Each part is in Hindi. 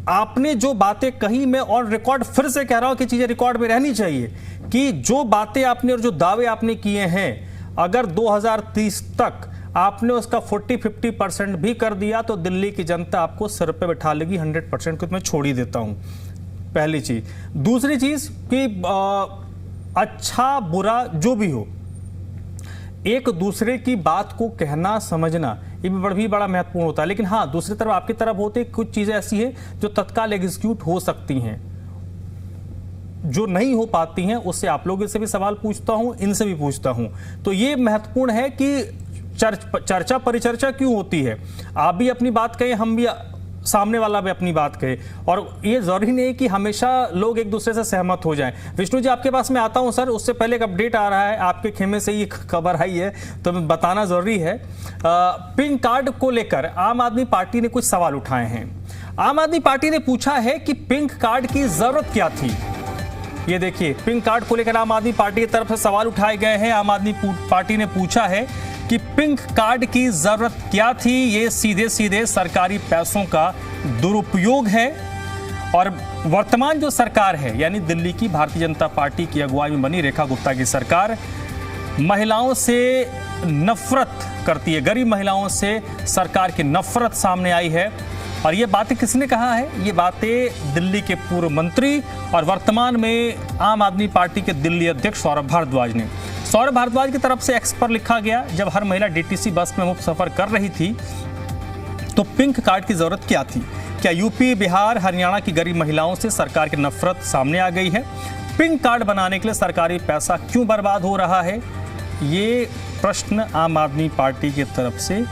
आपने जो बातें कही, मैं और रिकॉर्ड फिर से कह रहा हूं कि चीजें रिकॉर्ड में रहनी चाहिए, कि जो बातें आपने और जो दावे आपने किए हैं, अगर 2030 तक आपने उसका 40-50% भी कर दिया तो दिल्ली की जनता आपको सिर पे बैठा लेगी 100% को। मैं छोड़ ही देता हूं, पहली चीज। दूसरी चीज कि अच्छा बुरा जो भी हो, एक दूसरे की बात को कहना समझना ये भी बड़ा महत्वपूर्ण होता है। लेकिन हाँ, दूसरी तरफ आपकी तरफ होते कुछ चीजें ऐसी हैं जो तत्काल एग्जीक्यूट हो सकती हैं, जो नहीं हो पाती हैं। उससे आप लोगों से भी सवाल पूछता हूं, इनसे भी पूछता हूं। तो ये महत्वपूर्ण है कि चर्चा परिचर्चा क्यों होती है। आप भी अपनी बात कहें, हम भी, सामने वाला भी अपनी बात कहे, और ये जरूरी नहीं है कि हमेशा लोग एक दूसरे से सहमत हो जाएं। विष्णु जी, आपके पास मैं आता हूं सर। उससे पहले एक अपडेट आ रहा है, आपके खेमे से ये खबर आई है तो बताना जरूरी है। पिंक कार्ड को लेकर आम आदमी पार्टी ने कुछ सवाल उठाए हैं। आम आदमी पार्टी ने पूछा है कि पिंक कार्ड की जरूरत क्या थी। ये देखिए, पिंक कार्ड को लेकर आम आदमी पार्टी की तरफ से सवाल उठाए गए हैं। आम आदमी पार्टी ने पूछा है कि पिंक कार्ड की जरूरत क्या थी। ये सीधे सीधे सरकारी पैसों का दुरुपयोग है। और वर्तमान जो सरकार है, यानी दिल्ली की भारतीय जनता पार्टी की अगुवाई में बनी रेखा गुप्ता की सरकार, महिलाओं से नफरत करती है। गरीब महिलाओं से सरकार की नफरत सामने आई है। और ये बातें किसने कहा है? ये बातें दिल्ली के पूर्व मंत्री और वर्तमान में आम आदमी पार्टी के दिल्ली अध्यक्ष सौरभ भारद्वाज ने। सौरभ भारद्वाज की तरफ से एक्स पर लिखा गया, जब हर महिला डीटीसी बस में मुफ्त सफर कर रही थी तो पिंक कार्ड की जरूरत क्या थी? क्या यूपी, बिहार, हरियाणा की गरीब महिलाओं से सरकार की नफरत सामने आ गई है? पिंक कार्ड बनाने के लिए सरकारी पैसा क्यों बर्बाद हो रहा है? ये प्रश्न आम आदमी पार्टी की तरफ से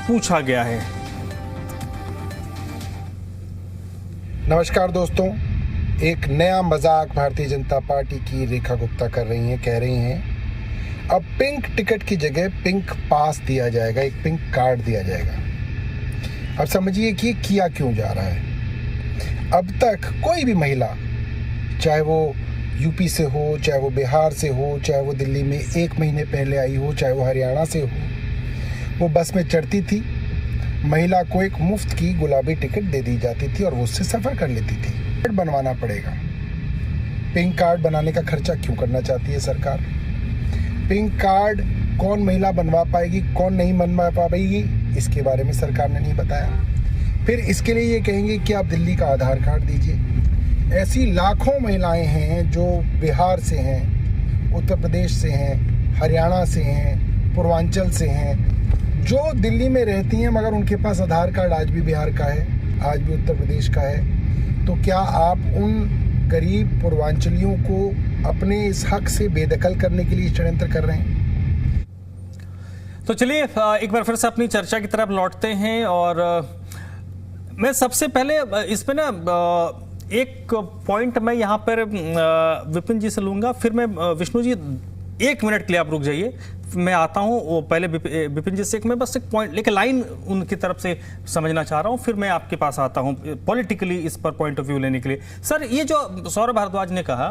पूछा गया है। नमस्कार दोस्तों, एक नया मजाक भारतीय जनता पार्टी की रेखा गुप्ता कर रही हैं। कह रही हैं अब पिंक टिकट की जगह पिंक पास दिया जाएगा, एक पिंक कार्ड दिया जाएगा। अब समझिए कि किया क्यों जा रहा है। अब तक कोई भी महिला, चाहे वो यूपी से हो, चाहे वो बिहार से हो, चाहे वो दिल्ली में 1 महीने पहले आई हो, चाहे वो हरियाणा से हो, वो बस में चढ़ती थी, महिला को एक मुफ्त की गुलाबी टिकट दे दी जाती थी और वो उससे सफ़र कर लेती थी। कार्ड बनवाना पड़ेगा। पिंक कार्ड बनाने का खर्चा क्यों करना चाहती है सरकार? पिंक कार्ड कौन महिला बनवा पाएगी, कौन नहीं बनवा पाएगी, इसके बारे में सरकार ने नहीं बताया। फिर इसके लिए ये कहेंगे कि आप दिल्ली का आधार कार्ड दीजिए। ऐसी लाखों महिलाएं हैं जो बिहार से हैं, उत्तर प्रदेश से हैं, हरियाणा से हैं, पूर्वांचल से हैं, जो दिल्ली में रहती हैं मगर उनके पास आधार कार्ड आज भी बिहार का है, आज भी उत्तर प्रदेश का है। तो क्या आप उन गरीब पूर्वांचलियों को अपने इस हक से बेदखल करने के लिए षड्यंत्र कर रहे हैं? तो चलिए एक बार फिर से अपनी चर्चा की तरफ लौटते हैं। और मैं सबसे पहले इसमें ना एक पॉइंट मैं यहाँ पर विपिन जी से लूँगा, फिर मैं विष्णु जी 1 मिनट के लिए आप रुक जाइए, मैं आता हूं। वो पहले विपिन जी से मैं बस एक पॉइंट लेके लाइन उनकी तरफ से समझना चाह रहा हूं, फिर मैं आपके पास आता हूं पॉलिटिकली इस पर पॉइंट ऑफ व्यू लेने के लिए। सर, ये जो सौरभ भारद्वाज ने कहा,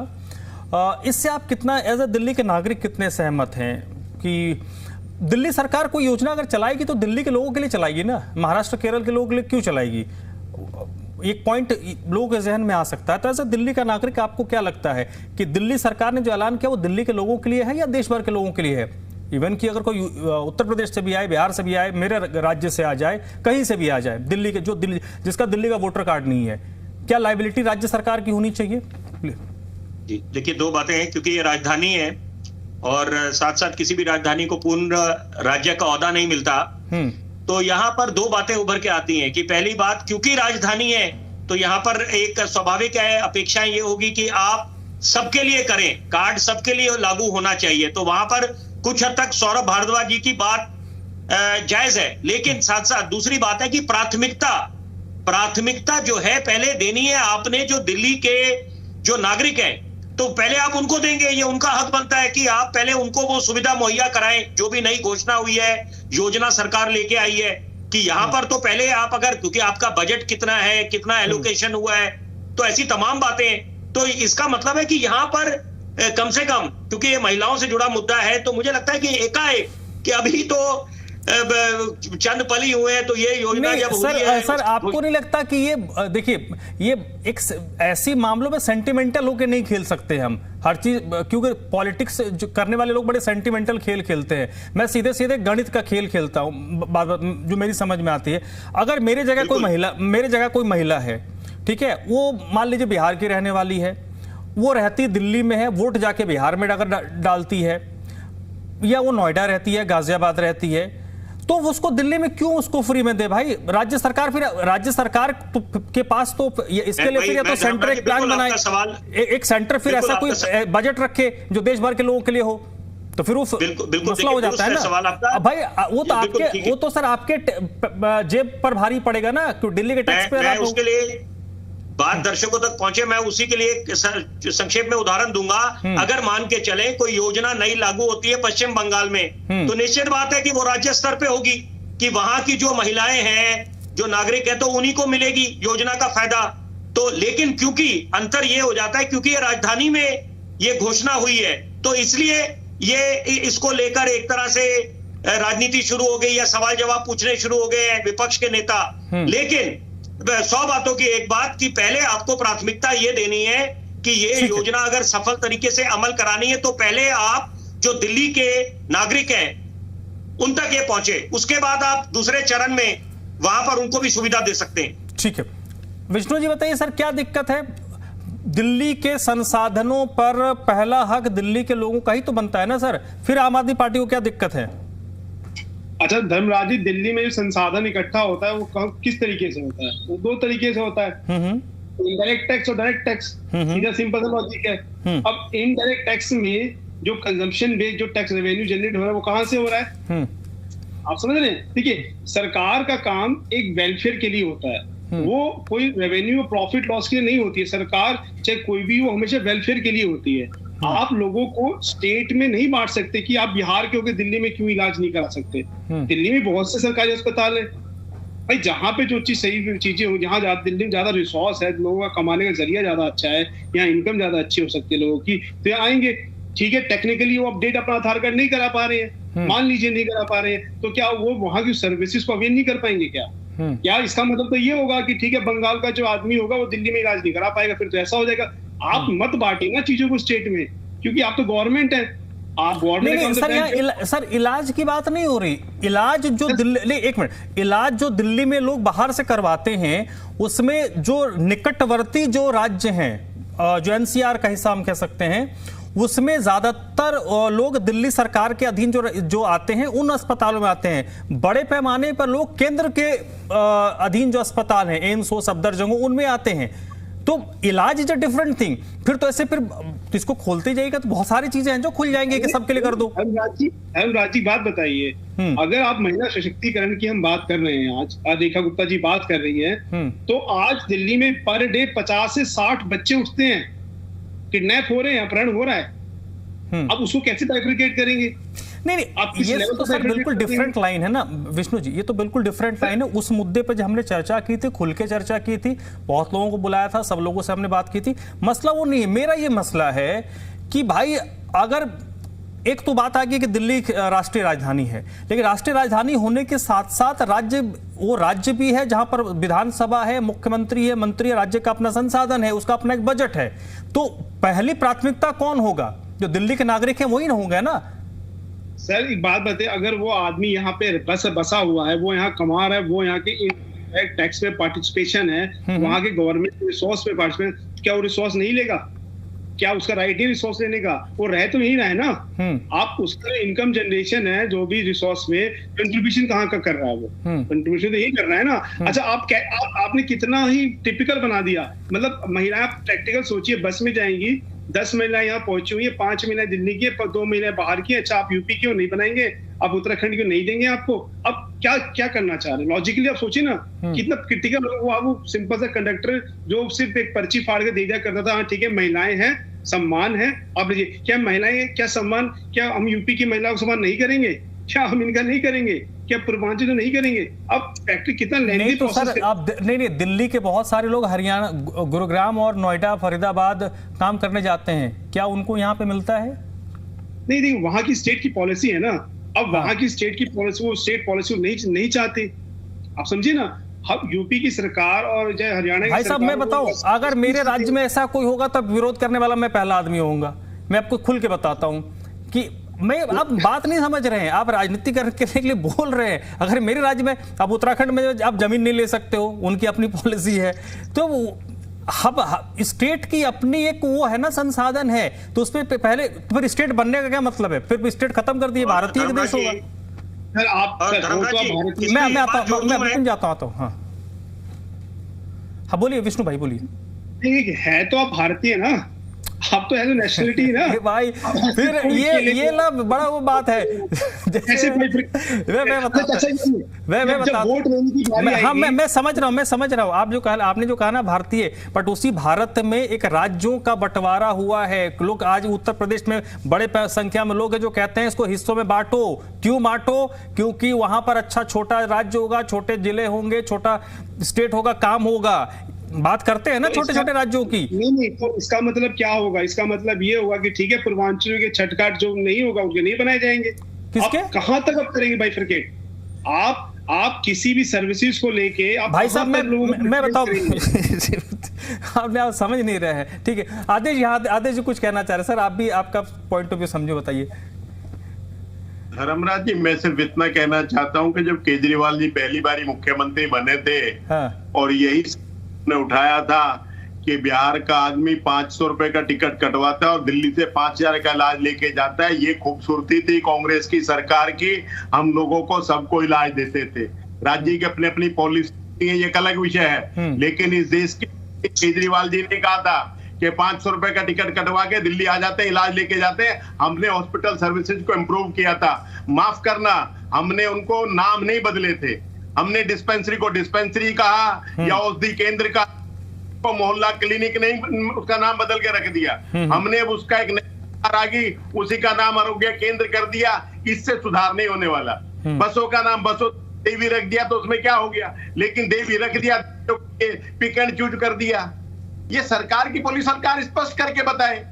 इससे आप कितना एज ए दिल्ली के नागरिक कितने सहमत हैं कि दिल्ली सरकार कोई योजना अगर चलाएगी तो दिल्ली के लोगों के लिए चलाएगी ना, महाराष्ट्र केरल के लोगों के लिए क्यों चलाएगी? एक पॉइंट लोगों के जहन में आ सकता है। तो ऐसे दिल्ली का नागरिक आपको क्या लगता है कि दिल्ली सरकार ने जो ऐलान किया वो दिल्ली के लोगों के लिए है या देश भर के लोगों के लिए है? इवन कि अगर कोई उत्तर प्रदेश से भी आए, बिहार से भी आए, मेरे राज्य से आ जाए, कहीं से भी आ जाए, दिल्ली के जिसका दिल्ली का वोटर कार्ड नहीं है, क्या लायबिलिटी राज्य सरकार की होनी चाहिए? जी देखिए, 2 बातें हैं, क्योंकि ये राजधानी है और साथ साथ किसी भी राजधानी को पूर्ण राज्य का ओहदा नहीं मिलता। तो यहाँ पर 2 बातें उभर के आती हैं कि पहली बात, क्योंकि राजधानी है तो यहाँ पर एक स्वाभाविक है, अपेक्षाएं ये होगी कि आप सबके लिए करें, कार्ड सबके लिए लागू होना चाहिए। तो वहां पर कुछ हद तक सौरभ भारद्वाज जी की बात जायज है। लेकिन साथ साथ दूसरी बात है कि प्राथमिकता जो है पहले देनी है आपने, जो दिल्ली के जो नागरिक हैं तो पहले आप उनको देंगे, ये उनका हक बनता है कि आप पहले उनको वो सुविधा मुहैया कराएं। जो भी नई घोषणा हुई है, योजना सरकार लेके आई है कि यहाँ पर तो पहले आप अगर, क्योंकि आपका बजट कितना है, कितना एलोकेशन हुआ है, तो ऐसी तमाम बातें, तो इसका मतलब है कि यहाँ पर कम से कम, क्योंकि ये महिलाओं से जुड़ा मुद्दा है, तो मुझे लगता है कि एकाएक कि अभी तो चंद पल ही हुए हैं, तो ये योजना नहीं, जब हुई है सर आपको नहीं लगता कि ये देखिए ये एक ऐसी मामलों में सेंटिमेंटल होके नहीं खेल सकते हम हर चीज, क्योंकि पॉलिटिक्स करने वाले लोग बड़े सेंटिमेंटल खेल खेलते हैं। मैं सीधे सीधे गणित का खेल खेलता हूं, जो मेरी समझ में आती है। अगर मेरे जगह कोई महिला है, ठीक है, वो मान लीजिए बिहार की रहने वाली है, वो रहती दिल्ली में है, वोट जाके बिहार में अगर डालती है, या वो नोएडा रहती है, गाजियाबाद रहती है, तो उसको दिल्ली में क्यों उसको फ्री में दे भाई? राज्य सरकार के पास तो इसके लिए फिर तो सेंटर एक प्लान बनाए, एक सेंटर फिर ऐसा कोई बजट रखे जो देश भर के लोगों के लिए हो, तो फिर वो मसला हो जाता है ना भाई। वो तो सर आपके जेब पर भारी पड़ेगा ना, क्यों दिल्ली के टैक्स पे उसके लिए बात दर्शकों तक पहुंचे, मैं उसी के लिए संक्षेप में उदाहरण दूंगा। अगर मान के चले कोई योजना नई लागू होती है पश्चिम बंगाल में, तो निश्चित बात है कि वो राज्य स्तर पे होगी, कि वहां की जो महिलाएं हैं, जो नागरिक है, तो उन्हीं को मिलेगी योजना का फायदा। तो लेकिन क्योंकि अंतर ये हो जाता है, क्योंकि ये राजधानी में ये घोषणा हुई है, तो इसलिए ये इसको लेकर एक तरह से राजनीति शुरू हो गई, या सवाल जवाब पूछने शुरू हो गए हैं विपक्ष के नेता। लेकिन 100 बातों की एक बात, कि पहले आपको प्राथमिकता ये देनी है कि ये योजना अगर सफल तरीके से अमल करानी है, तो पहले आप जो दिल्ली के नागरिक हैं उन तक ये पहुंचे, उसके बाद आप दूसरे चरण में वहां पर उनको भी सुविधा दे सकते हैं। ठीक है, विष्णु जी बताइए सर, क्या दिक्कत है? दिल्ली के संसाधनों पर पहला हक दिल्ली के लोगों का ही तो बनता है ना सर, फिर आम आदमी पार्टी को क्या दिक्कत है? अच्छा धर्मराज जी, दिल्ली में जो संसाधन इकट्ठा होता है वो किस तरीके से होता है? वो 2 तरीके से होता है, इनडायरेक्ट टैक्स और डायरेक्ट टैक्स। सीधा सिंपल सा लॉजिक है। अब इनडायरेक्ट टैक्स में जो कंजम्पशन बेस्ड जो टैक्स रेवेन्यू जनरेट हो रहा है, वो कहां से हो रहा है? आप समझ रहे हैं? देखिए, सरकार का काम एक वेलफेयर के लिए होता है, वो कोई रेवेन्यू प्रॉफिट लॉस के लिए नहीं होती है। सरकार चाहे कोई भी हो, हमेशा वेलफेयर के लिए होती है। आप लोगों को स्टेट में नहीं बांट सकते कि आप बिहार के होकर दिल्ली में क्यों इलाज नहीं करा सकते। दिल्ली में बहुत से सरकारी अस्पताल है भाई, जहाँ पे जो चीज सही चीजें हो, जहाँ दिल्ली में ज्यादा रिसोर्स है, लोगों का कमाने का जरिया ज्यादा अच्छा है, यहाँ इनकम ज्यादा अच्छी हो सकती है लोगों की, तो यहाँ आएंगे। ठीक है, टेक्निकली वो अपडेट अपना आधार कार्ड नहीं करा पा रहे हैं, मान लीजिए नहीं करा पा रहे हैं, तो क्या वो वहां की सर्विसेज को अवेल नहीं कर पाएंगे क्या? क्या इसका मतलब तो ये होगा कि ठीक है, बंगाल का जो आदमी होगा वो दिल्ली में इलाज नहीं करा पाएगा? फिर तो ऐसा हो जाएगा। आप मत बांटिए ना चीजों को स्टेट में, क्योंकि आप तो गवर्नमेंट है, आप गवर्नमेंट। सर इलाज की बात नहीं हो रही। इलाज जो दिल्ली, एक मिनट, इलाज जो दिल्ली में लोग बाहर से करवाते हैं, उसमें जो निकटवर्ती जो राज्य हैं, जो एनसीआर का हिस्सा हम कह सकते हैं, उसमें ज्यादातर लोग दिल्ली सरकार के अधीन जो आते हैं, उन अस्पतालों में आते हैं। बड़े पैमाने पर लोग केंद्र के अधीन जो अस्पताल हैं, एम्स हो, सफदरजंग हो, उनमें आते हैं। तो इलाज इज अ डिफरेंट थिंग। फिर तो ऐसे फिर इसको खोलते जाएगा तो बहुत सारी चीजें हैं जो खुल जाएंगे कि सबके लिए कर दो। राज जी बात बताइए, अगर आप महिला सशक्तिकरण की हम बात कर रहे हैं, आज रेखा गुप्ता जी बात कर रही हैं, तो आज दिल्ली में पर डे 50 से 60 बच्चे उठते हैं, किडनैप हो रहे हैं, अपहरण हो रहा है। अब उसको कैसे बाइफरकेट करेंगे? नहीं, ये तो सर बिल्कुल डिफरेंट लाइन है ना विष्णु जी, ये तो बिल्कुल डिफरेंट लाइन है। उस मुद्दे पर जब हमने चर्चा की थी, खुल के चर्चा की थी, बहुत लोगों को बुलाया था, सब लोगों से हमने बात की थी। मसला वो नहीं है। मेरा ये मसला है कि भाई, अगर एक तो बात आ गई कि दिल्ली राष्ट्रीय राजधानी है, लेकिन राष्ट्रीय राजधानी होने के साथ साथ राज्य भी है जहां पर विधानसभा है, मुख्यमंत्री है, मंत्री है, राज्य का अपना संसाधन है, उसका अपना एक बजट है। तो पहली प्राथमिकता कौन होगा? जो दिल्ली के नागरिक हैं वही ना होंगे ना सर। एक बात बताइए, अगर वो आदमी यहाँ पे बसा हुआ है, वो यहाँ कमा रहा है, वो यहाँ के टैक्स पे पार्टिसिपेशन है, वहाँ के गवर्नमेंट रिसोर्स पे पार्टिसिपेशन, क्या वो रिसोर्स नहीं लेगा? क्या उसका राइट है रिसोर्स लेने का? वो रह तो नहीं रहा है ना। आप उसका इनकम जनरेशन है, जो भी रिसोर्स में कंट्रीब्यूशन कहाँ का कर रहा है? वो कंट्रीब्यूशन तो यही कर रहा है ना। अच्छा, आपने कितना ही टिपिकल बना दिया। मतलब महिलाएं, प्रैक्टिकल सोचिए, बस में जाएंगी, 10 महिलाएं यहाँ पहुंची हुई है, 5 महिलाएं दिल्ली की है, 2 महिलाएं बाहर की है। अच्छा, आप यूपी क्यों नहीं बनाएंगे? आप उत्तराखंड क्यों नहीं देंगे आपको? अब क्या करना चाह रहे हैं? लॉजिकली आप सोचिए ना, कितना क्रिटिकल वो सिंपल सा कंडक्टर जो सिर्फ एक पर्ची फाड़ के दे दिया करता था, हाँ ठीक है महिलाएं हैं, सम्मान है। आप लीजिए, क्या महिलाएं, क्या सम्मान, क्या हम यूपी की महिलाओं को सम्मान नहीं करेंगे? क्या हम इनका नहीं करेंगे? क्या पूर्वांचल नहीं करेंगे? अब फैक्ट्री कितना लेंदी प्रोसेस है। आप नहीं, दिल्ली के बहुत सारे लोग हरियाणा, गुरुग्राम और नोएडा, फरीदाबाद काम करने जाते हैं, क्या उनको यहाँ पे मिलता है? नहीं, वहां की स्टेट की पॉलिसी है ना, अब वहां की स्टेट की पॉलिसी, वो स्टेट पॉलिसी नहीं चाहती। आप समझिए ना, हम यूपी की सरकार और जो हरियाणा की भाई साहब मैं बताऊं, अगर मेरे राज्य में ऐसा कोई होगा तब विरोध करने वाला मैं पहला आदमी होऊंगा। मैं आपको खुल के बताता हूं कि मैं, आप बात नहीं समझ रहे हैं, आप राजनीति करने के लिए बोल रहे हैं। अगर मेरे राज्य में, अब उत्तराखंड में आप जमीन नहीं ले सकते हो, उनकी अपनी पॉलिसी है, तो अब स्टेट की अपनी एक वो है ना, संसाधन है, तो उस पर पहले, फिर स्टेट बनने का क्या मतलब है? फिर स्टेट खत्म कर दिए, भारतीय देश होगा। सर आप मैं आता हूँ, मैं जाता हूँ। हाँ हाँ बोलिए विष्णु भाई, बोलिए। ठीक है, तो आप भारतीय ना, आप तो नेशनलिटी ना भाई, फिर ये ना बड़ा वो बात है। जैसे मैं समझ रहा हूँ आप जो कहा, आपने जो कहा ना भारतीय, बट उसी भारत में एक राज्यों का बंटवारा हुआ है। लोग आज उत्तर प्रदेश में बड़े संख्या में लोग हैं जो कहते हैं इसको हिस्सों में बांटो। क्यों बांटो? क्योंकि वहां पर अच्छा छोटा राज्य होगा, छोटे जिले होंगे, छोटा स्टेट होगा, काम होगा। बात करते हैं ना छोटे छोटे राज्यों की। नहीं, तो इसका मतलब क्या होगा? इसका मतलब ये होगा कि ठीक है, पूर्वांचल के छठ घाट जो नहीं होगा उनके नहीं बनाए जाएंगे। किसके? कहां तक आप करेंगे बाइफरकेट? आप किसी भी सर्विसेज को लेके आप, भाई साहब मैं बताऊं आप समझ नहीं रहे हैं। ठीक है, आदेश जी कुछ कहना चाह रहे सर, आप भी आपका पॉइंट ऑफ व्यू समझो, बताइए। धर्मराज जी, मैं सिर्फ इतना कहना चाहता हूं कि जब केजरीवाल जी पहली बारी मुख्यमंत्री बने थे, हाँ, और यही ने उठाया था कि बिहार का आदमी 500 रुपए का टिकट कटवाता है और दिल्ली से 5000 का इलाज लेके जाता है। ये खूबसूरती थी कांग्रेस की सरकार की। हम लोगों को सबको इलाज देते थे। राज्य की अपनी अपनी पॉलिसी है, ये एक अलग विषय है, लेकिन इस देश के केजरीवाल जी ने कहा था कि 500 रुपए का टिकट कटवा के दिल्ली आ जाते हैं, इलाज लेके जाते हैं। हमने हॉस्पिटल सर्विसेज को इम्प्रूव किया था। माफ करना, हमने उनको नाम नहीं बदले थे। हमने डिस्पेंसरी को डिस्पेंसरी कहा या औषधि केंद्र का मोहल्ला क्लिनिक नहीं, उसका नाम बदल के रख दिया। हमने अब उसका एक नई उसी का नाम आरोग्य केंद्र कर दिया। इससे सुधार नहीं होने वाला। बसों का नाम बसों देवी रख दिया तो उसमें क्या हो गया? लेकिन देवी रख दिया तो पिक एंड चूज कर दिया। ये सरकार की पॉलिसी, सरकार स्पष्ट करके बताए,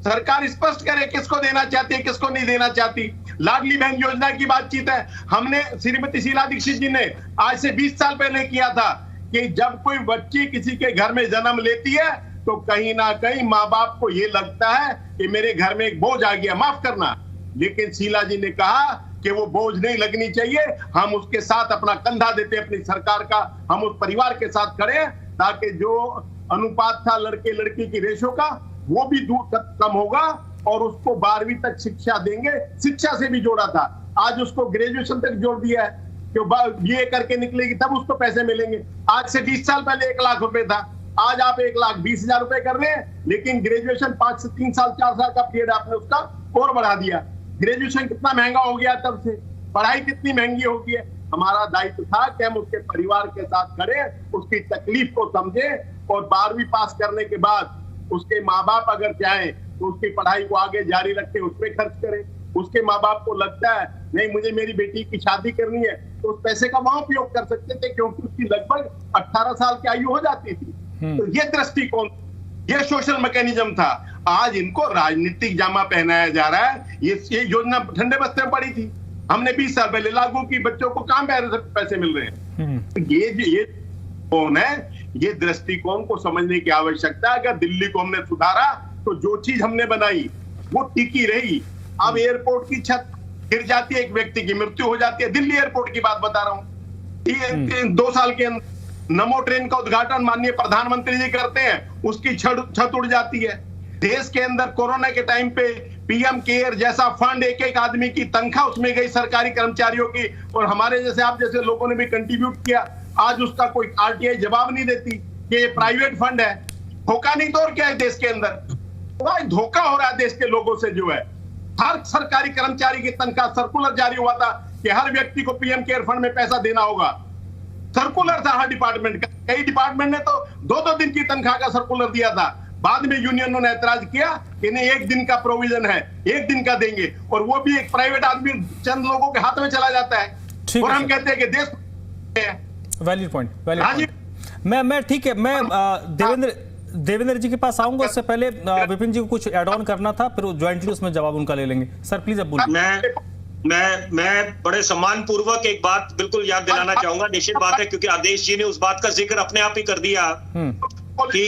सरकार स्पष्ट करे किसको देना चाहती है, किसको नहीं देना चाहती। लाडली बहन योजना की बातचीत है। हमने श्रीमती शीला दीक्षित जी ने आज से 20 साल पहले किया था कि जब कोई बच्ची किसी के घर में जन्म लेती है तो कहीं ना कहीं माँ बाप को ये लगता है कि मेरे घर में एक बोझ आ गया। माफ करना, लेकिन शीला जी ने कहा कि वो बोझ नहीं लगनी चाहिए। हम उसके साथ अपना कंधा देते, अपनी सरकार का हम उस परिवार के साथ खड़े, ताकि जो अनुपात था लड़के लड़की की रेशो का वो भी दूर तक कम होगा और उसको 12वीं तक शिक्षा देंगे। शिक्षा से भी जोड़ा था, आज उसको ग्रेजुएशन तक जोड़ दिया है कि ये करके निकलेगी तब उसको पैसे मिलेंगे। आज से 20 साल पहले 1 लाख रुपए था, आज आप 1,20,000 रुपए कर रहे हैं, लेकिन ग्रेजुएशन 5 से 3 साल 4 साल का पीरियड आपने उसका और बढ़ा दिया। ग्रेजुएशन कितना महंगा हो गया, तब से पढ़ाई कितनी महंगी हो गई है। हमारा दायित्व था कि हम उसके परिवार के साथ खड़े, उसकी तकलीफ को समझे और 12वीं पास करने के बाद उसके माँ बाप अगर चाहें तो उसकी पढ़ाई को आगे जारी रखें, उसमें खर्च करें। उसके माँ बाप को लगता है नहीं मुझे मेरी बेटी की शादी करनी है तो उस पैसे का वहां उपयोग कर सकते थे, क्योंकि उसकी लगभग 18 साल की आयु हो जाती थी। तो ये दृष्टिकोण, ये सोशल मैकेनिज्म था। आज इनको राजनीतिक जामा पहनाया जा रहा है। ये योजना ठंडे बस्ते में पड़ी थी, हमने 20 साल पहले लागू की, बच्चों को कहां पैसे मिल रहे हैं। ये कौन है? ये दृष्टिकोण को समझने की आवश्यकता है। अगर दिल्ली को हमने सुधारा तो जो चीज हमने बनाई वो टिकी रही। अब एयरपोर्ट की छत गिर जाती है, एक व्यक्ति की मृत्यु हो जाती है। दिल्ली एयरपोर्ट की बात बता रहा हूँ। 2 साल के अंदर नमो ट्रेन का उद्घाटन माननीय प्रधानमंत्री जी करते हैं, उसकी छत उड़ जाती है। देश के अंदर कोरोना के टाइम पे पीएम केयर जैसा फंड एक आदमी की तनख्वाह उसमें गई सरकारी कर्मचारियों की, और हमारे जैसे आप जैसे लोगों ने भी कंट्रीब्यूट किया। आज उसका कोई आरटीआई जवाब नहीं देती कि ये प्राइवेट फंड है। धोखा नहीं तो और क्या है देश के अंदर? धोखा हो रहा है देश के लोगों से। जो है हर सरकारी कर्मचारी की तनख्वाह, सर्कुलर जारी हुआ था कि हर व्यक्ति को पीएम केयर फंड में पैसा देना होगा। सर्कुलर था हर डिपार्टमेंट का। कई डिपार्टमेंट ने तो 2-2 दिन की तनख्वाह का सर्कुलर दिया था। बाद में यूनियनों ने ऐतराज किया कि नहीं, 1 दिन का प्रोविजन है, 1 दिन का देंगे, और वो भी एक प्राइवेट आदमी चंद लोगों के हाथ में चला जाता है। और हम कहते हैं कि देश वैलिड पॉइंट। मैं ठीक है, मैं देवेंद्र जी के पास आऊंगा। उससे पहले विपिन जी को कुछ ऐड ऑन करना था, फिर ज्वाइंटली उसमें जवाब उनका ले लेंगे। सर प्लीज अब बोलिए। मैं बड़े सम्मान पूर्वक एक बात बिल्कुल याद दिलाना चाहूंगा। निश्चित बात है, क्योंकि आदेश जी ने उस बात का जिक्र अपने आप ही कर दिया कि